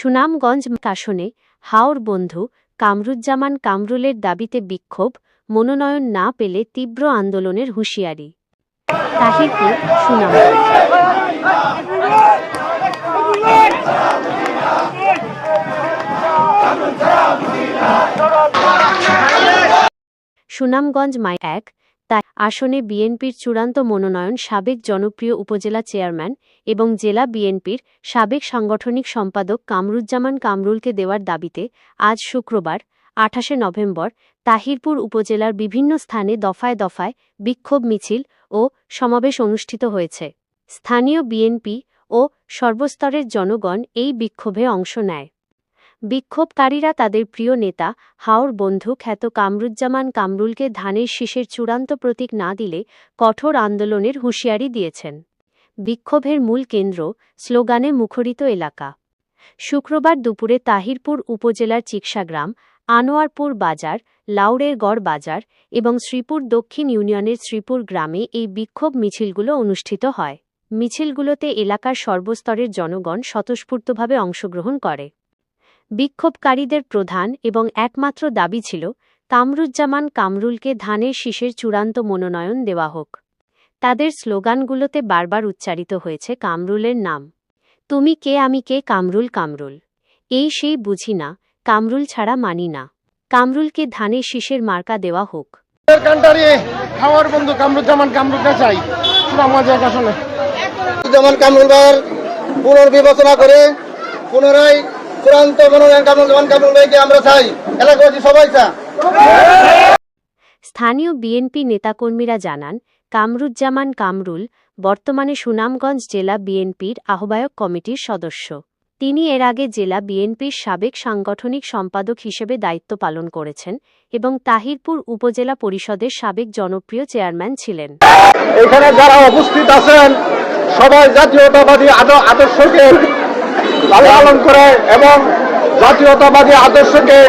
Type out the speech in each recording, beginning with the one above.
সুনামগঞ্জ আসনে হাওর বন্ধু কামরুজ্জামান কামরুলের দাবিতে বিক্ষোভ, মনোনয়ন না পেলে তীব্র আন্দোলনের হুঁশিয়ারি। তাহিরপুর, সুনামগঞ্জ। সুনামগঞ্জ -1 তাই আসনে বিএনপির চূড়ান্ত মনোনয়ন সাবেক জনপ্রিয় উপজেলা চেয়ারম্যান এবং জেলা বিএনপির সাবেক সাংগঠনিক সম্পাদক কামরুজ্জামান কামরুলকে দেওয়ার দাবিতে আজ শুক্রবার ২৮ নভেম্বর তাহিরপুর উপজেলার বিভিন্ন স্থানে দফায় দফায় বিক্ষোভ মিছিল ও সমাবেশ অনুষ্ঠিত হয়েছে। স্থানীয় বিএনপি ও সর্বস্তরের জনগণ এই বিক্ষোভে অংশ নেয়। বিক্ষোভকারীরা তাদের প্রিয় নেতা হাওর বন্ধু খ্যাত কামরুজ্জামান কামরুলকে ধানের শীষের চূড়ান্ত প্রতীক না দিলে কঠোর আন্দোলনের হুঁশিয়ারি দিয়েছেন। বিক্ষোভের মূল কেন্দ্র স্লোগানে মুখরিত এলাকা। শুক্রবার দুপুরে তাহিরপুর উপজেলার চিকসাগ্রাম, আনোয়ারপুর বাজার, লাউড়ের গড় বাজার এবং শ্রীপুর দক্ষিণ ইউনিয়নের শ্রীপুর গ্রামে এই বিক্ষোভ মিছিলগুলো অনুষ্ঠিত হয়। মিছিলগুলোতে এলাকার সর্বস্তরের জনগণ স্বতঃস্ফূর্তভাবে অংশগ্রহণ করে। বিক্ষোভকারীদের প্রধান এবং একমাত্র দাবি ছিল কামরুজ্জামান কামরুলকে ধানের শীষের চূড়ান্ত মনোনয়ন দেওয়া হোক। তাদের স্লোগানগুলোতে বারবার উচ্চারিত হয়েছে কামরুলের নাম। তুমি কে আমি কে, কামরুল কামরুল, এই সেই বুঝি না, কামরুল ছাড়া মানি না, কামরুলকে ধানের শীষের মার্কা দেওয়া হোক। হাওর বন্ধু কামরুজ্জামান কামরুলকে চাই কামরুলবার পুনর্বিবেচনা করে পুনরায় চূড়ান্ত মনোনয়ন কামরুজ্জামান কামরুল ভাইকে আমরা চাই, এলাকাবাসী সবাই চায়। স্থানীয় বিএনপি নেতাকর্মীরা জানান, কামরুজ্জামান কামরুল বর্তমানে সুনামগঞ্জ জেলা বিএনপির আহ্বায়ক কমিটির সদস্য। তিনি এর আগে জেলা বিএনপির সাবেক সাংগঠনিক সম্পাদক হিসেবে দায়িত্ব পালন করেছেন এবং তাহিরপুর উপজেলা পরিষদের সাবেক জনপ্রিয় চেয়ারম্যান ছিলেন। এখানে যারা উপস্থিত আছেন সবাই জাতীয়তাবাদী আদর্শকে পালন করে এবং জাতীয়তাবাদী আদর্শকে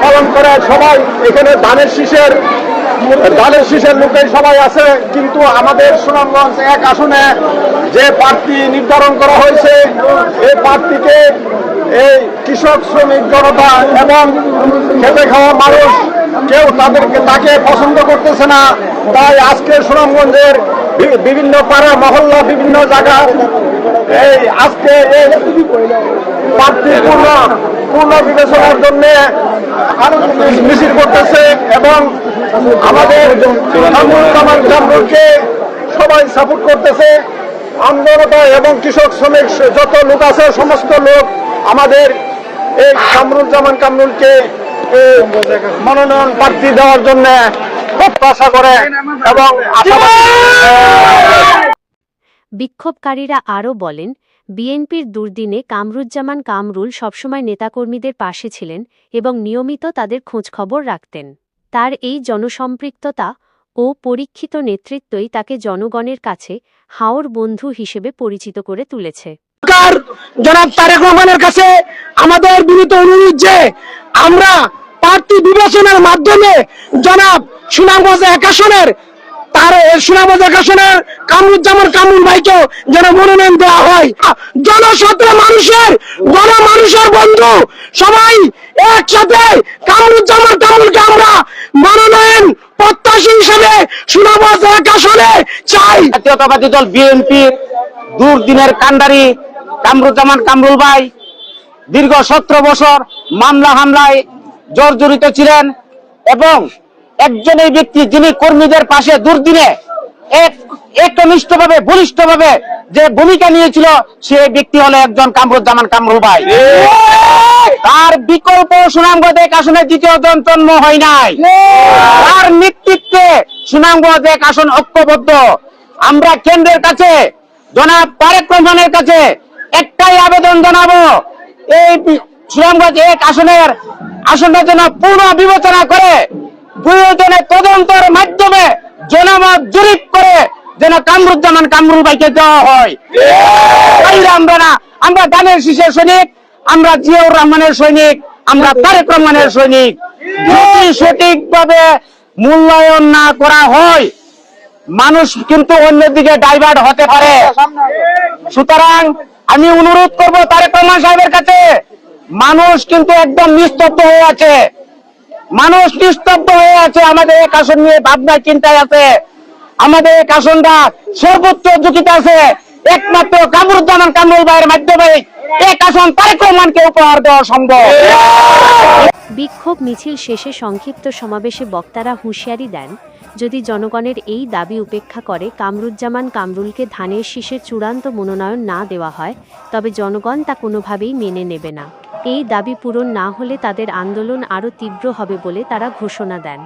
পালন করে সবাই এখানে ধানের শীষের লোকের সবাই আছে। কিন্তু আমাদের সুনামগঞ্জ 1 আসনে যে প্রার্থী নির্ধারণ করা হয়েছে এই প্রার্থীকে এই কৃষক শ্রমিক জনতা এবং খেতে খাওয়া মানুষ কেউ তাকে পছন্দ করতেছে না। তাই আজকে সুনামগঞ্জের বিভিন্ন পাড়া মহল্লা বিভিন্ন জায়গা এই আজকে এই প্রার্থী পূর্ণ বিবেচনার জন্য মিছিল করতেছে এবং আমাদের কামরুলকে সবাই সাপোর্ট করতেছে। আন্দোলন এবং কৃষক শ্রমিক যত লোক আছে সমস্ত লোক আমাদের এই কামরুজ্জামান কামরুলকে মনোনয়ন প্রার্থী দেওয়ার জন্য প্রত্যাশা করে এবং বিক্ষোভকারীরা আরও বলেন, বিএনপির দুর্দিনে কামরুজ্জামান কামরুল সবসময় নেতাকর্মীদের পাশে ছিলেন এবং নিয়মিত তাদের খোঁজখবর রাখতেন। তার এই জনসম্পৃক্ততা ও পরীক্ষিত নেতৃত্বই তাকে জনগণের কাছে হাওর বন্ধু হিসেবে পরিচিত করে তুলেছে। জনাব তারেক রহমানের কাছে আমাদের বিনীত অনুরোধ যে আমরা প্রার্থী বিবেচনার মাধ্যমে জনাব সুনামগঞ্জ 1 আসনের কামরুজ্জামান কামরুল ভাইকে যেন মনোনয়ন দেওয়া হয়। জনশত মানুষের বন্ধু সবাই একসাথে কামরুজ্জামান কামরুলকে আমরা মনোনয়ন প্রত্যাশী হিসেবে সুনামগঞ্জ 1 আসনে চাই। জাতীয়তাবাদী দল বিএনপি দুর্দিনের কান্ডারি কামরুজ্জামান কামরুল ভাই দীর্ঘ 17 বছর মামলা হামলায় জর্জরিত ছিলেন এবং একজন এই ব্যক্তি যিনি কর্মীদের পাশে দুর্দিনে একনিষ্ঠভাবে বলিষ্ঠভাবে যে ভূমিকা নিয়েছিল সেই ব্যক্তি হলো একজন কামরুজ্জামান কামরুল ভাই। তার বিকল্প সুনামগঞ্জ 1 আসনে দ্বিতীয় জন জন্ম হয় নাই। তার নেতৃত্বে সুনামগঞ্জ 1 আসন ঐক্যবদ্ধ। আমরা কেন্দ্রের কাছে জনাব তারেক রহমানের কাছে একটাই আবেদন জানাবো, এই সুনামগঞ্জ 1 আসনটা যেন পুনঃ বিবেচনা করে প্রয়োজনে তদন্তের মাধ্যমে জনমত জরিপ করে যেন কামরুজ্জামান কামরুল ভাইকে দেওয়া হয়। আমরা ধানের শীষের সৈনিক, আমরা জিয়াউর রহমানের সৈনিক, আমরা তারেক রহমানের সৈনিক। যদি সঠিকভাবে মূল্যায়ন না করা হয় মানুষ কিন্তু অন্যদিকে ডাইভার্ট হতে পারে। সুতরাং আমি অনুরোধ করব তারেক রহমান সাহেবের কাছে মানুষ কিন্তু একদম নিস্তব্ধ হয়ে আছে। মানুষ নিস্তব্ধ হয়ে আছে, আমাদের এক আসন নিয়ে ভাবনা চিন্তায় আছে। আমাদের এক আসনটা সর্বোচ্চ ঝুঁকিতে আছে। একমাত্র কামরুজ্জামান কামরুল ভাইয়ের মাধ্যমে এক আসন তারেক রহমানকে উপহার দেওয়া সম্ভব। বিক্ষোভ মিছিল শেষে সংক্ষিপ্ত সমাবেশে বক্তারা হুঁশিয়ারি দেন, যদি জনগণের এই দাবি উপেক্ষা করে কামরুজ্জামান কামরুলকে ধানের শীষের চূড়ান্ত মনোনয়ন না দেওয়া হয়, তবে জনগণ তা কোনোভাবেই মেনে নেবে না। এই দাবি পূরণ না হলে তাদের আন্দোলন আরও তীব্র হবে বলে তারা ঘোষণা দেন।